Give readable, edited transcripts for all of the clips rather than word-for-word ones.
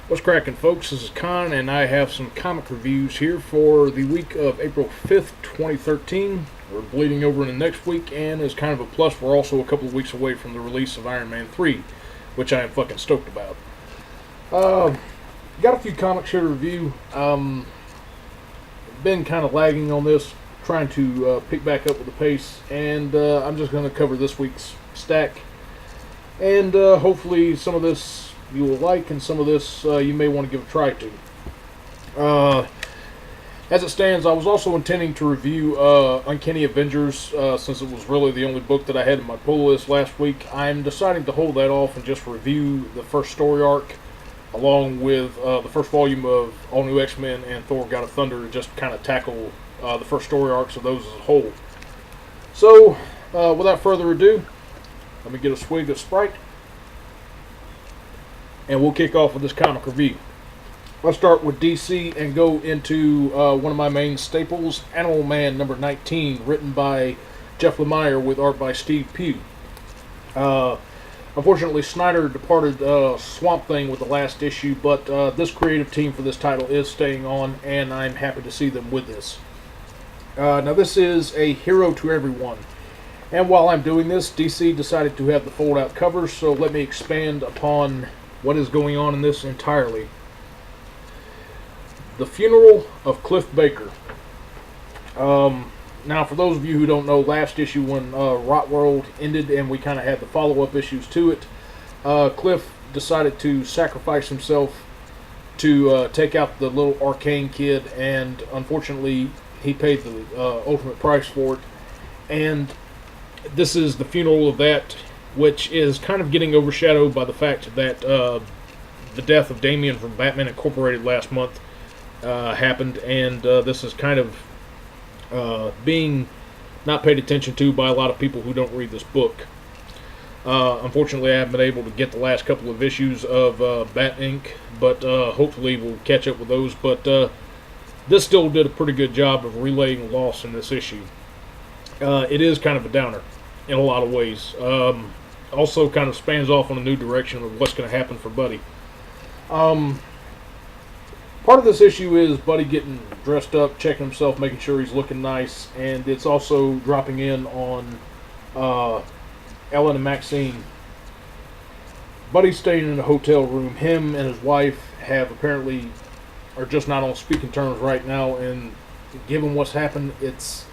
What's cracking, folks? This is Con, and I have some comic reviews here for the week of April 5th, 2013. We're bleeding over into next week, and as kind of a plus, we're also a couple of weeks away from the release of Iron Man 3, which I am fucking stoked about. Got a few comics here to review. Been kind of lagging on this, trying to pick back up with the pace, and I'm just going to cover this week's stack. And hopefully some of this you will like, and some of this you may want to give a try to. As it stands, I was also intending to review Uncanny Avengers, since it was really the only book that I had in my pull list last week. I'm deciding to hold that off and just review the first story arc, along with the first volume of All New X-Men and Thor God of Thunder, to just kind of tackle the first story arcs of those as a whole. So, without further ado, let me get a swig of Sprite, and we'll kick off with this comic review. Let's start with DC and go into one of my main staples, Animal Man number 19, written by Jeff Lemire with art by Steve Pugh. Unfortunately, Snyder departed Swamp Thing with the last issue, but this creative team for this title is staying on, and I'm happy to see them with this. Now, this is a hero to everyone. And while I'm doing this, DC decided to have the fold-out covers, so let me expand upon what is going on in this entirely. The Funeral of Cliff Baker. Now, for those of you who don't know, last issue when Rot World ended and we kind of had the follow-up issues to it, Cliff decided to sacrifice himself to take out the little Arcane kid, and unfortunately he paid the ultimate price for it. And this is the funeral of that, which is kind of getting overshadowed by the fact that the death of Damian from Batman Incorporated last month happened, and this is kind of being not paid attention to by a lot of people who don't read this book. Unfortunately, I haven't been able to get the last couple of issues of Bat Inc., but hopefully we'll catch up with those. But this still did a pretty good job of relaying loss in this issue. It is kind of a downer in a lot of ways. Also kind of spans off on a new direction of what's going to happen for Buddy. Part of this issue is Buddy getting dressed up, checking himself, making sure he's looking nice, and it's also dropping in on Ellen and Maxine. Buddy's staying in a hotel room. Him and his wife are just not on speaking terms right now, and given what's happened, it's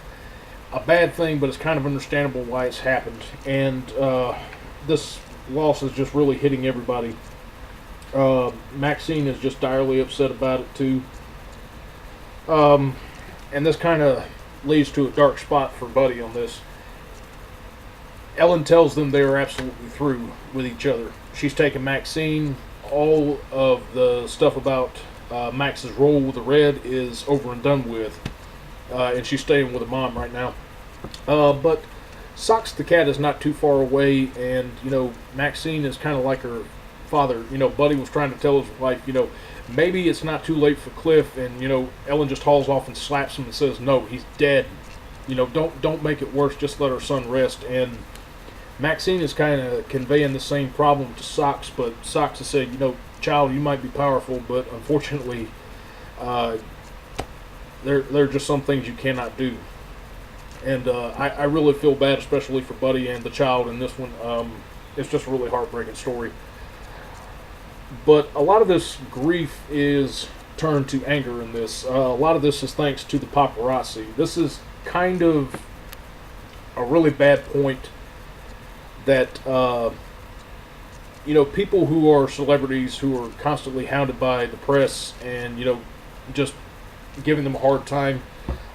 a bad thing, but it's kind of understandable why it's happened. And this loss is just really hitting everybody. Maxine is just direly upset about it too. And this kind of leads to a dark spot for Buddy on this. Ellen tells them they are absolutely through with each other. She's taken Maxine. All of the stuff about Max's role with the Red is over and done with. And she's staying with her mom right now. But Socks the cat is not too far away, and, Maxine is kind of like her father. Buddy was trying to tell his wife, maybe it's not too late for Cliff, and, Ellen just hauls off and slaps him and says, no, he's dead. Don't make it worse, just let our son rest. And Maxine is kind of conveying the same problem to Socks, but Socks has said, child, you might be powerful, but unfortunately, there are just some things you cannot do. And I really feel bad, especially for Buddy and the child in this one. It's just a really heartbreaking story. But a lot of this grief is turned to anger in this. A lot of this is thanks to the paparazzi. This is kind of a really bad point that, people who are celebrities who are constantly hounded by the press and, just giving them a hard time.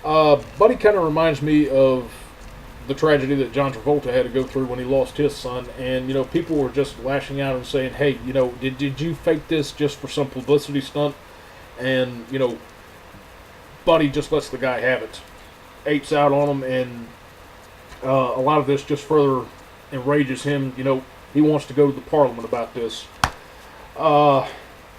Buddy kind of reminds me of the tragedy that John Travolta had to go through when he lost his son, and people were just lashing out and saying, hey, did you fake this just for some publicity stunt? And Buddy just lets the guy have it, apes out on him, and a lot of this just further enrages him. He wants to go to the Parliament about this.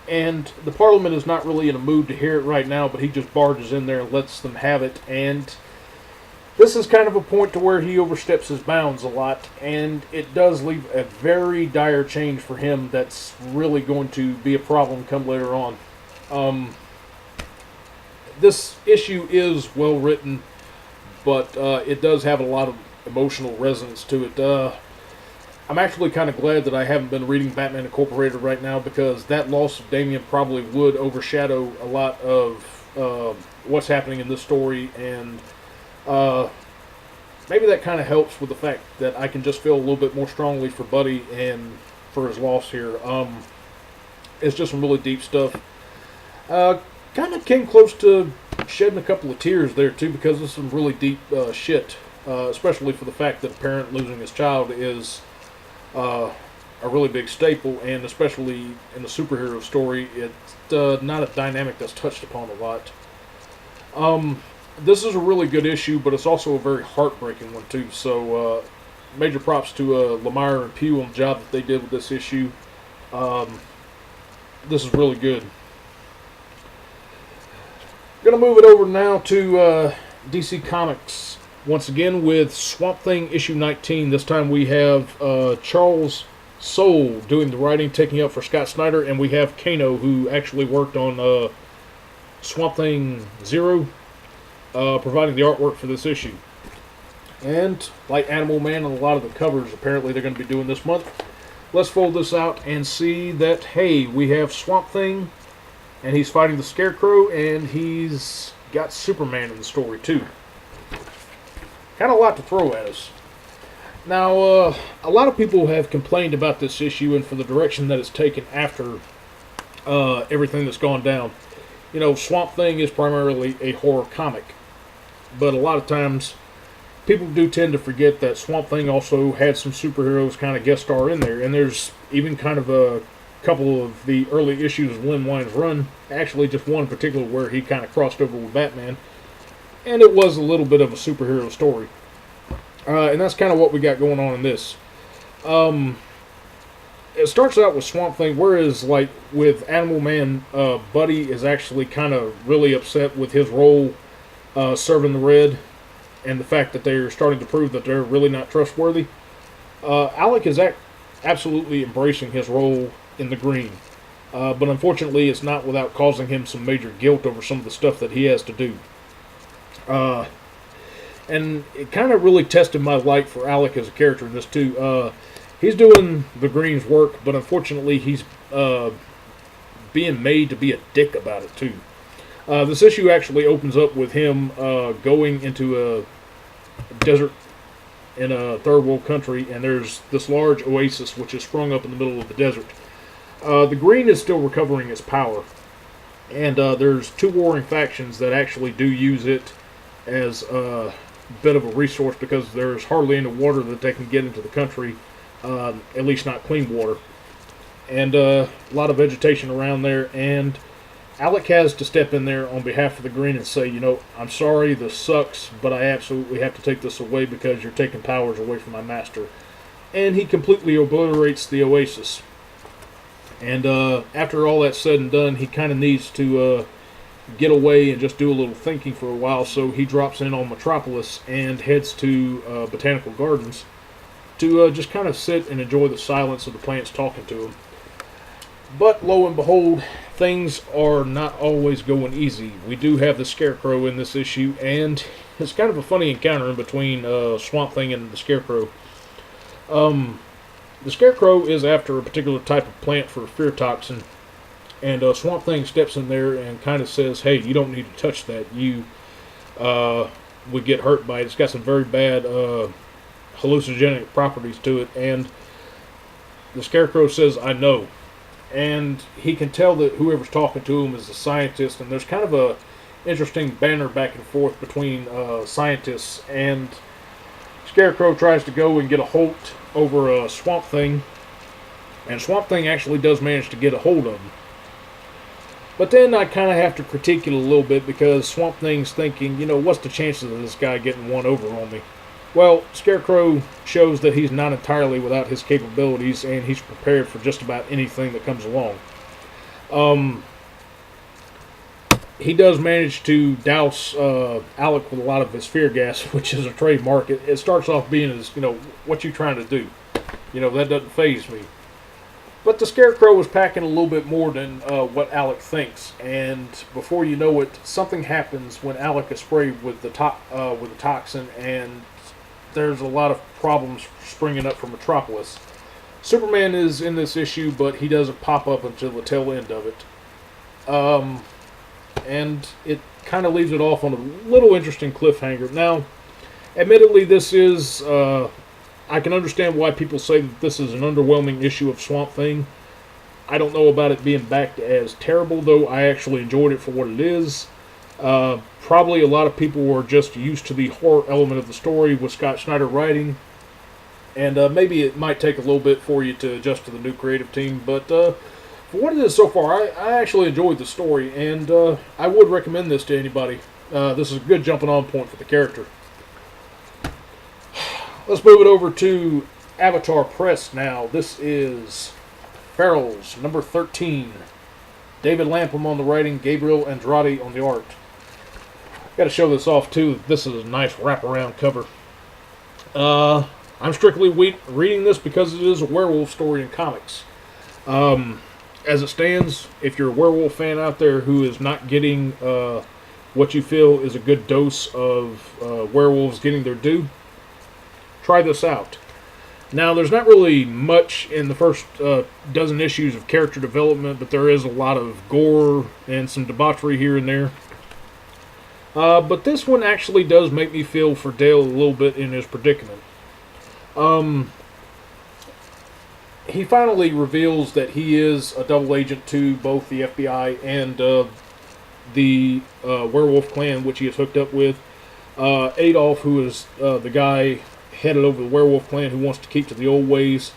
And the Parliament is not really in a mood to hear it right now, but he just barges in there and lets them have it. And This is kind of a point to where he oversteps his bounds a lot, and it does leave a very dire change for him that's really going to be a problem come later on. This issue is well written, but it does have a lot of emotional resonance to it. I'm actually kind of glad that I haven't been reading Batman Incorporated right now, because that loss of Damian probably would overshadow a lot of what's happening in this story, and maybe that kind of helps with the fact that I can just feel a little bit more strongly for Buddy and for his loss here. It's just some really deep stuff. Kind of came close to shedding a couple of tears there too, because it's some really deep shit, especially for the fact that a parent losing his child is a really big staple, and especially in the superhero story, it's not a dynamic that's touched upon a lot. This is a really good issue, but it's also a very heartbreaking one too. So major props to Lemire and Pugh on the job that they did with this issue. This is really good. Going to move it over now to DC Comics once again with Swamp Thing issue 19. This time we have Charles Soule doing the writing, taking up for Scott Snyder, and we have Kano, who actually worked on Swamp Thing Zero, providing the artwork for this issue. And like Animal Man on a lot of the covers, apparently they're going to be doing this month. Let's fold this out and see that, hey, we have Swamp Thing, and he's fighting the Scarecrow, and he's got Superman in the story too. Kind of a lot to throw at us. Now, a lot of people have complained about this issue and for the direction that it's taken after everything that's gone down. You know, Swamp Thing is primarily a horror comic, but a lot of times people do tend to forget that Swamp Thing also had some superheroes kind of guest star in there, and there's even kind of a couple of the early issues of Len Wein's run, actually just one in particular where he kind of crossed over with Batman, and it was a little bit of a superhero story. And that's kind of what we got going on in this. It starts out with Swamp Thing, whereas like with Animal Man, Buddy is actually kind of really upset with his role serving the Red, and the fact that they're starting to prove that they're really not trustworthy. Alec is absolutely embracing his role in the Green, but unfortunately it's not without causing him some major guilt over some of the stuff that he has to do. And it kind of really tested my like for Alec as a character in this too. He's doing the Green's work, but unfortunately he's being made to be a dick about it too. This issue actually opens up with him going into a desert in a third world country, and there's this large oasis which is sprung up in the middle of the desert. The Green is still recovering its power, and there's two warring factions that actually do use it as a bit of a resource, because there's hardly any water that they can get into the country, at least not clean water, and a lot of vegetation around there, and Alec has to step in there on behalf of the Green and say, you know, I'm sorry, this sucks, but I absolutely have to take this away because you're taking powers away from my master. And he completely obliterates the oasis. And after all that's said and done, he kind of needs to get away and just do a little thinking for a while, so he drops in on Metropolis and heads to Botanical Gardens to just kind of sit and enjoy the silence of the plants talking to him. But lo and behold, things are not always going easy. We do have the Scarecrow in this issue, and it's kind of a funny encounter in between Swamp Thing and the Scarecrow. The Scarecrow is after a particular type of plant for fear toxin, and Swamp Thing steps in there and kind of says, hey, you don't need to touch that. You would get hurt by it. It's got some very bad hallucinogenic properties to it, and the Scarecrow says, I know. And he can tell that whoever's talking to him is a scientist, and there's kind of a interesting banter back and forth between scientists, and Scarecrow tries to go and get a hold over Swamp Thing, and Swamp Thing actually does manage to get a hold of him. But then I kind of have to critique it a little bit, because Swamp Thing's thinking, you know, what's the chances of this guy getting one over on me? Well, Scarecrow shows that he's not entirely without his capabilities, and he's prepared for just about anything that comes along. he does manage to douse Alec with a lot of his fear gas, which is a trademark. It starts off being as, what you trying to do? That doesn't faze me. But the Scarecrow was packing a little bit more than what Alec thinks, and before you know it, something happens when Alec is sprayed with the toxin, and there's a lot of problems springing up from Metropolis. Superman is in this issue, but he doesn't pop up until the tail end of it. And it kind of leaves it off on a little interesting cliffhanger. Now, admittedly, this is... I can understand why people say that this is an underwhelming issue of Swamp Thing. I don't know about it being backed as terrible, though I actually enjoyed it for what it is. Probably a lot of people were just used to the horror element of the story with Scott Snyder writing. And maybe it might take a little bit for you to adjust to the new creative team. But for what it is so far, I actually enjoyed the story. And I would recommend this to anybody. This is a good jumping on point for the character. Let's move it over to Avatar Press now. This is Ferals, number 13. David Lapham on the writing, Gabriel Andrade on the art. Got to show this off too. This is a nice wraparound cover. I'm strictly reading this because it is a werewolf story in comics. As it stands, if you're a werewolf fan out there who is not getting what you feel is a good dose of werewolves getting their due, try this out. Now, there's not really much in the first dozen issues of character development, but there is a lot of gore and some debauchery here and there. But this one actually does make me feel for Dale a little bit in his predicament. He finally reveals that he is a double agent to both the FBI and the werewolf clan, which he is hooked up with. Adolf, who is the guy headed over the werewolf clan who wants to keep to the old ways,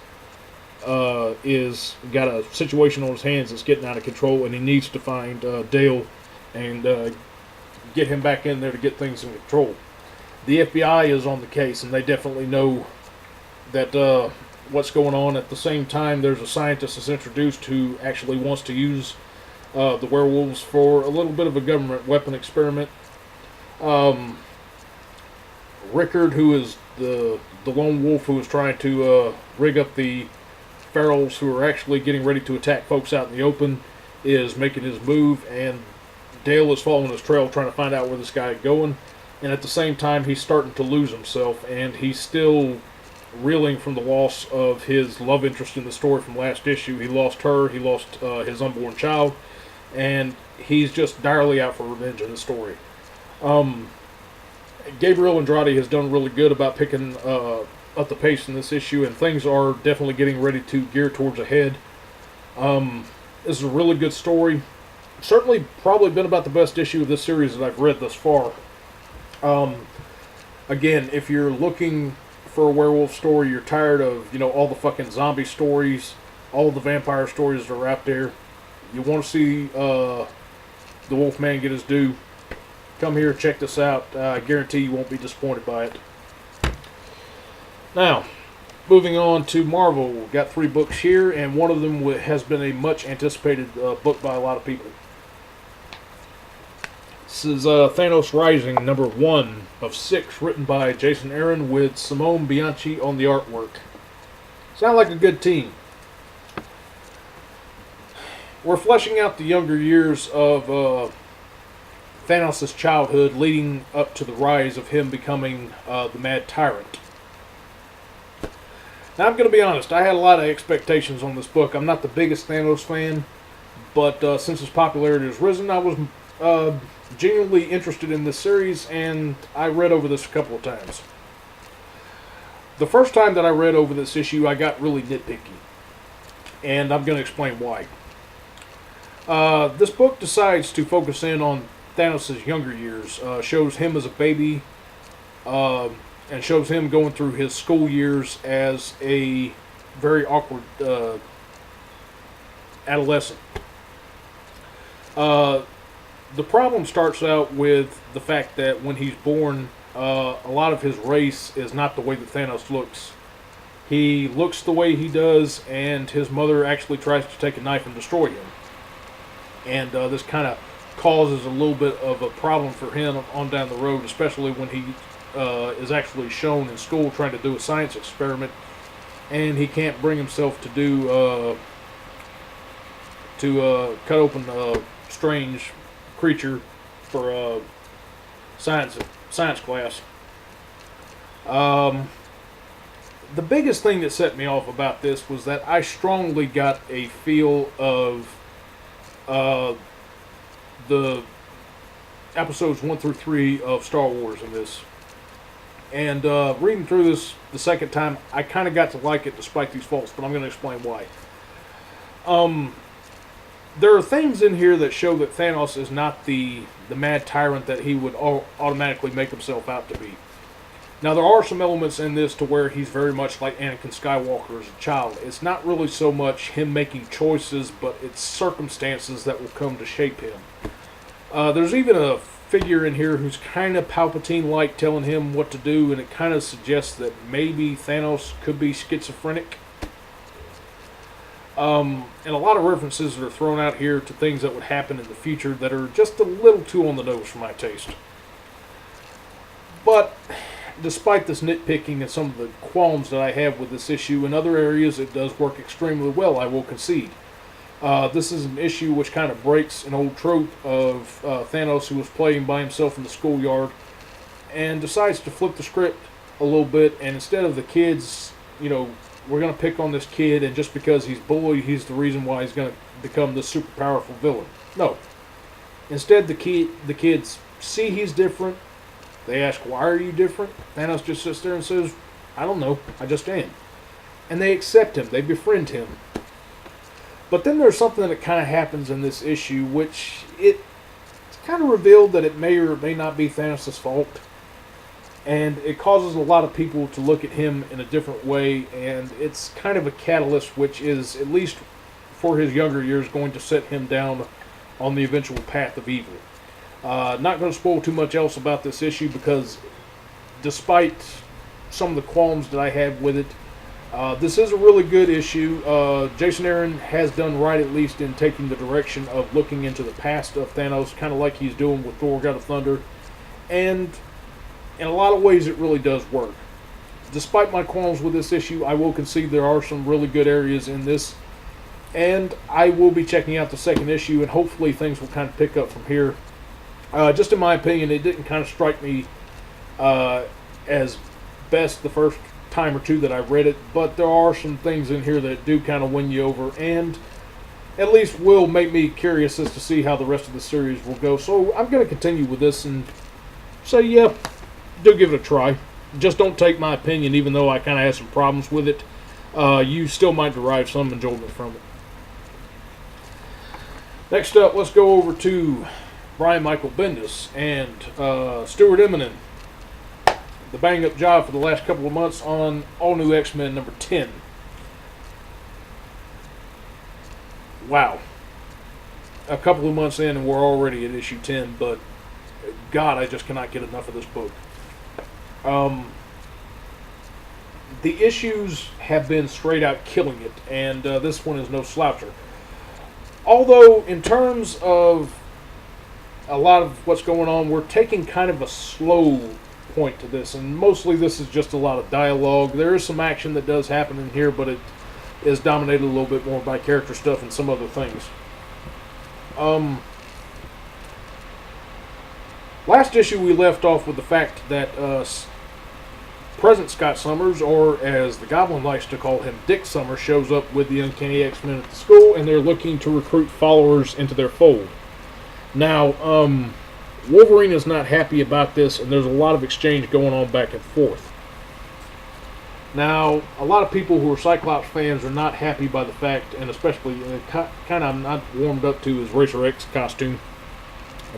is got a situation on his hands that's getting out of control, and he needs to find Dale and get him back in there to get things in control. The FBI is on the case, and they definitely know that what's going on. At the same time, there's a scientist that's introduced who actually wants to use the werewolves for a little bit of a government weapon experiment. Rickard, who is the lone wolf who is trying to rig up the ferals who are actually getting ready to attack folks out in the open, is making his move, and Dale is following his trail trying to find out where this guy is going. And at the same time, he's starting to lose himself, and he's still reeling from the loss of his love interest in the story from last issue. He lost her, he lost his unborn child, and he's just direly out for revenge in the story. Gabriel Andrade has done really good about picking up the pace in this issue, and things are definitely getting ready to gear towards a head. This is a really good story. Certainly probably been about the best issue of this series that I've read thus far. Again, if you're looking for a werewolf story, you're tired of, all the fucking zombie stories, all the vampire stories that are out there, you want to see the Wolfman get his due, come here, check this out. I guarantee you won't be disappointed by it. Now, moving on to Marvel. We've got 3 books here, and one of them has been a much anticipated book by a lot of people. This is Thanos Rising, number 1 of 6, written by Jason Aaron with Simone Bianchi on the artwork. Sound like a good team. We're fleshing out the younger years of Thanos' childhood, leading up to the rise of him becoming the Mad Tyrant. Now, I'm going to be honest, I had a lot of expectations on this book. I'm not the biggest Thanos fan, but since its popularity has risen, I was genuinely interested in this series, and I read over this a couple of times. The first time that I read over this issue, I got really nitpicky, and I'm going to explain why. This book decides to focus in on Thanos' younger years, shows him as a baby, and shows him going through his school years as a very awkward adolescent. The problem starts out with the fact that when he's born, a lot of his race is not the way that Thanos looks. He looks the way he does, and his mother actually tries to take a knife and destroy him. And this kind of causes a little bit of a problem for him on down the road, especially when he is actually shown in school trying to do a science experiment, and he can't bring himself to cut open a strange creature for science class. The biggest thing that set me off about this was that I strongly got a feel of the episodes 1 through 3 of Star Wars in this. And reading through this the second time, I kind of got to like it despite these faults, but I'm going to explain why. There are things in here that show that Thanos is not the mad tyrant that he would automatically make himself out to be. Now, there are some elements in this to where he's very much like Anakin Skywalker as a child. It's not really so much him making choices, but it's circumstances that will come to shape him. There's even a figure in here who's kind of Palpatine-like, telling him what to do, and it kind of suggests that maybe Thanos could be schizophrenic. And a lot of references that are thrown out here to things that would happen in the future that are just a little too on the nose for my taste. But despite this nitpicking and some of the qualms that I have with this issue, in other areas it does work extremely well, I will concede. This is an issue which kind of breaks an old trope of Thanos, who was playing by himself in the schoolyard, and decides to flip the script a little bit, and instead of the kids, we're going to pick on this kid, and just because he's bullied, he's the reason why he's going to become this super powerful villain. No. Instead, the kids see he's different. They ask, why are you different? Thanos just sits there and says, I don't know, I just am. And they accept him, they befriend him. But then there's something that kind of happens in this issue, which it's kind of revealed that it may or may not be Thanos' fault. And it causes a lot of people to look at him in a different way, and it's kind of a catalyst which is, at least for his younger years, going to set him down on the eventual path of evil. Not going to spoil too much else about this issue, because despite some of the qualms that I have with it, this is a really good issue. Jason Aaron has done right, at least in taking the direction of looking into the past of Thanos, kind of like he's doing with Thor: God of Thunder. And in a lot of ways, it really does work. Despite my qualms with this issue, I will concede there are some really good areas in this. And I will be checking out the second issue, and hopefully things will kind of pick up from here. Just in my opinion, it didn't kind of strike me as best the first time or two that I read it, but there are some things in here that do kind of win you over, and at least will make me curious as to see how the rest of the series will go. So I'm going to continue with this and say, yeah, do give it a try. Just don't take my opinion, even though I kind of have some problems with it. You still might derive some enjoyment from it. Next up, let's go over to Brian Michael Bendis and Stuart Eminem. The bang-up job for the last couple of months on All New X-Men number 10. Wow. A couple of months in and we're already at issue 10, but God, I just cannot get enough of this book. The issues have been straight out killing it, and this one is no sloucher. Although, in terms of a lot of what's going on, we're taking kind of a slow point to this, and mostly this is just a lot of dialogue. There is some action that does happen in here, but it is dominated a little bit more by character stuff and some other things. Last issue we left off with the fact that present Scott Summers, or as the Goblin likes to call him, Dick Summers, shows up with the Uncanny X-Men at the school, and they're looking to recruit followers into their fold. Now, Wolverine is not happy about this, and there's a lot of exchange going on back and forth. Now, a lot of people who are Cyclops fans are not happy by the fact, and especially kind of not warmed up to his Racer X costume,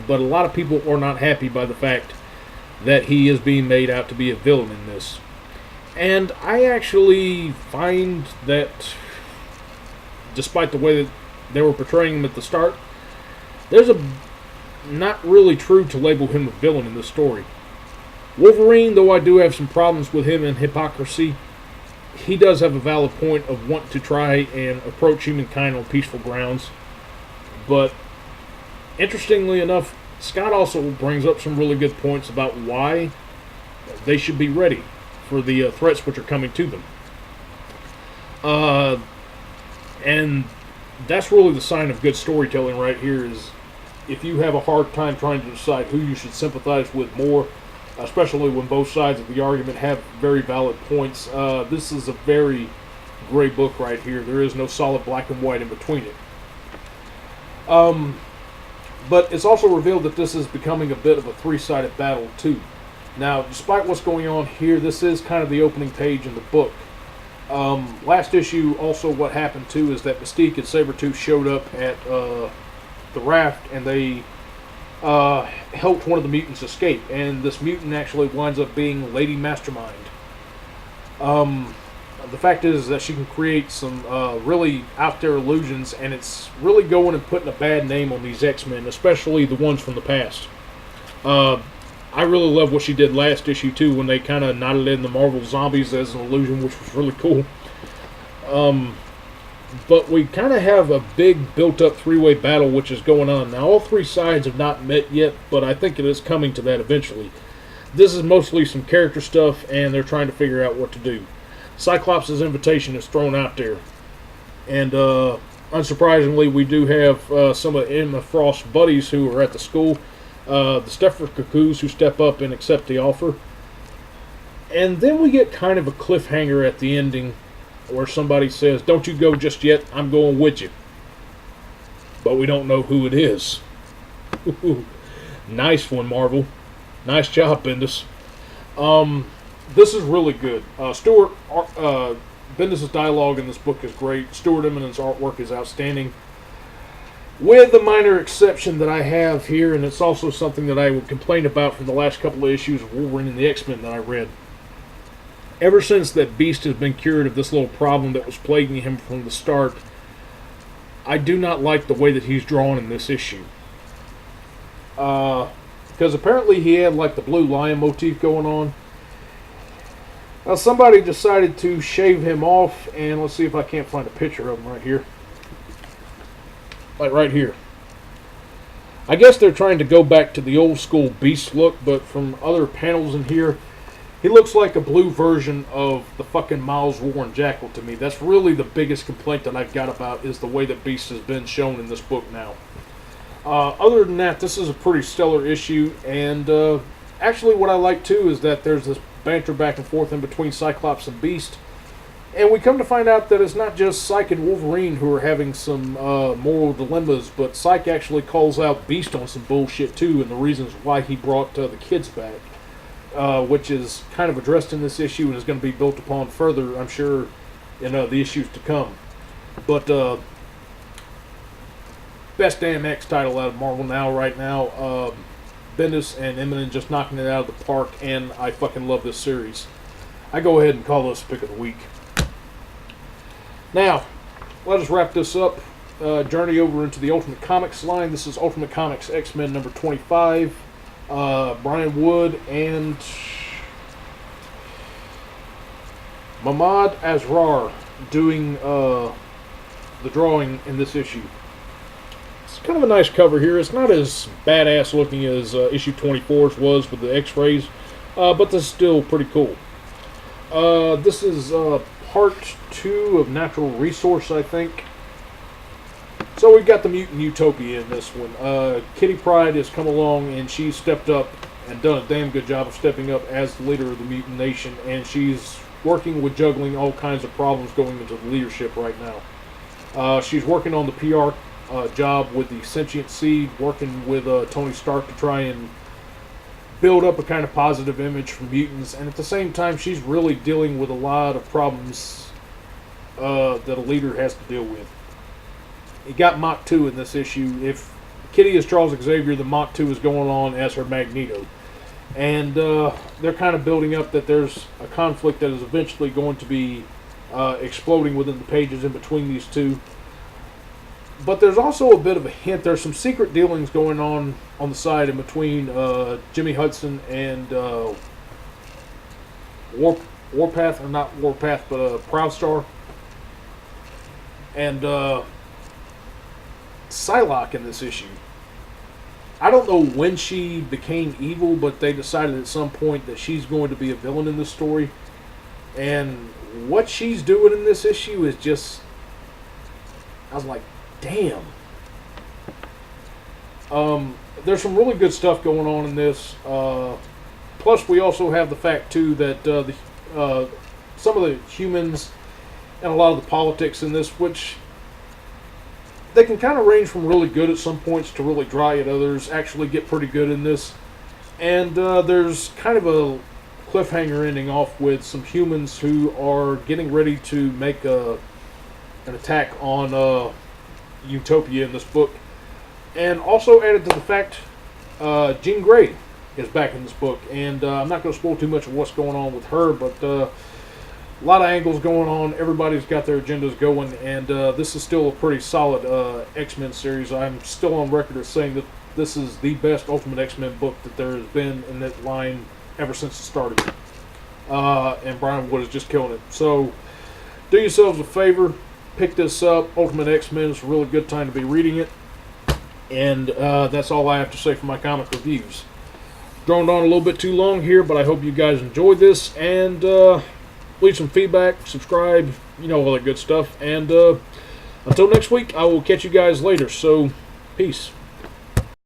but a lot of people are not happy by the fact that he is being made out to be a villain in this. And I actually find that, despite the way that they were portraying him at the start, there's not really true to label him a villain in this story. Wolverine, though I do have some problems with him and hypocrisy, he does have a valid point of wanting to try and approach humankind on peaceful grounds. But Interestingly enough, Scott also brings up some really good points about why they should be ready for the threats which are coming to them. And that's really the sign of good storytelling right here, is if you have a hard time trying to decide who you should sympathize with more, especially when both sides of the argument have very valid points, this is a very gray book right here. There is no solid black and white in between it. But it's also revealed that this is becoming a bit of a three-sided battle too. Now, despite what's going on here, this is kind of the opening page in the book. Last issue, also what happened too is that Mystique and Sabretooth showed up at the raft, and they helped one of the mutants escape. And this mutant actually winds up being Lady Mastermind. The fact is that she can create some really out there illusions, and it's really going and putting a bad name on these X-Men, especially the ones from the past. I really love what she did last issue too, when they kind of knotted in the Marvel Zombies as an illusion, which was really cool. But we kind of have a big built-up three-way battle which is going on. Now, all three sides have not met yet, but I think it is coming to that eventually. This is mostly some character stuff, and they're trying to figure out what to do. Cyclops' invitation is thrown out there. And unsurprisingly, we do have some of Emma Frost's buddies who are at the school. The Stepford Cuckoos who step up and accept the offer. And then we get kind of a cliffhanger at the ending where somebody says, "Don't you go just yet, I'm going with you." But we don't know who it is. Nice one, Marvel. Nice job, Bendis. This is really good. Bendis' dialogue in this book is great. Stuart Eminem's artwork is outstanding. With the minor exception that I have here, and it's also something that I would complain about from the last couple of issues of Wolverine and the X-Men that I read. Ever since that Beast has been cured of this little problem that was plaguing him from the start, I do not like the way that he's drawn in this issue. Because apparently he had like the Blue Lion motif going on. Now somebody decided to shave him off, and let's see if I can't find a picture of him right here. Like right here. I guess they're trying to go back to the old school Beast look, but from other panels in here, he looks like a blue version of the fucking Miles Warren Jackal to me. That's really the biggest complaint that I've got about, is the way that Beast has been shown in this book now. Other than that, this is a pretty stellar issue, and actually what I like too is that there's this banter back and forth in between Cyclops and Beast. And we come to find out that it's not just Psyche and Wolverine who are having some moral dilemmas, but Psyche actually calls out Beast on some bullshit too, and the reasons why he brought the kids back, which is kind of addressed in this issue and is going to be built upon further, I'm sure, in the issues to come. But best damn X title out of Marvel right now. Bendis and Eminem just knocking it out of the park, and I fucking love this series. I go ahead and call this pick of the week. Now, let us wrap this up. Journey over into the Ultimate Comics line. This is Ultimate Comics X-Men number 25. Brian Wood and Mahmoud Asrar doing the drawing in this issue. It's kind of a nice cover here. It's not as badass looking as issue 24's was with the X-rays, but this is still pretty cool. This is part 2 of Natural Resource, I think. So we've got the Mutant Utopia in this one. Kitty Pryde has come along, and she's stepped up and done a damn good job of stepping up as the leader of the Mutant Nation, and she's working with juggling all kinds of problems going into the leadership right now. She's working on the PR job with the Sentient Seed, working with Tony Stark to try and build up a kind of positive image for mutants, and at the same time she's really dealing with a lot of problems that a leader has to deal with. You got Mach 2 in this issue. If Kitty is Charles Xavier, the Mach 2 is going on as her Magneto. And they're kind of building up that there's a conflict that is eventually going to be exploding within the pages in between these two. But there's also a bit of a hint. There's some secret dealings going on the side in between Jimmy Hudson and Warpath, or not Warpath, but Proudstar. And Psylocke in this issue. I don't know when she became evil, but they decided at some point that she's going to be a villain in this story. And what she's doing in this issue is just, I was like, damn. There's some really good stuff going on in this. Plus, we also have the fact too that some of the humans and a lot of the politics in this, which they can kind of range from really good at some points to really dry at others, actually get pretty good in this. And there's kind of a cliffhanger ending off with some humans who are getting ready to make an attack on Utopia in this book. And also added to the fact, Jean Grey is back in this book. And I'm not going to spoil too much of what's going on with her, but a lot of angles going on. Everybody's got their agendas going, and this is still a pretty solid X-Men series. I'm still on record as saying that this is the best Ultimate X-Men book that there has been in that line ever since it started. And Brian Wood is just killing it. So, do yourselves a favor, pick this up. Ultimate X-Men is a really good time to be reading it. And that's all I have to say for my comic reviews. Droned on a little bit too long here, but I hope you guys enjoyed this, and leave some feedback, subscribe, you know, all that good stuff. And until next week, I will catch you guys later. So, peace.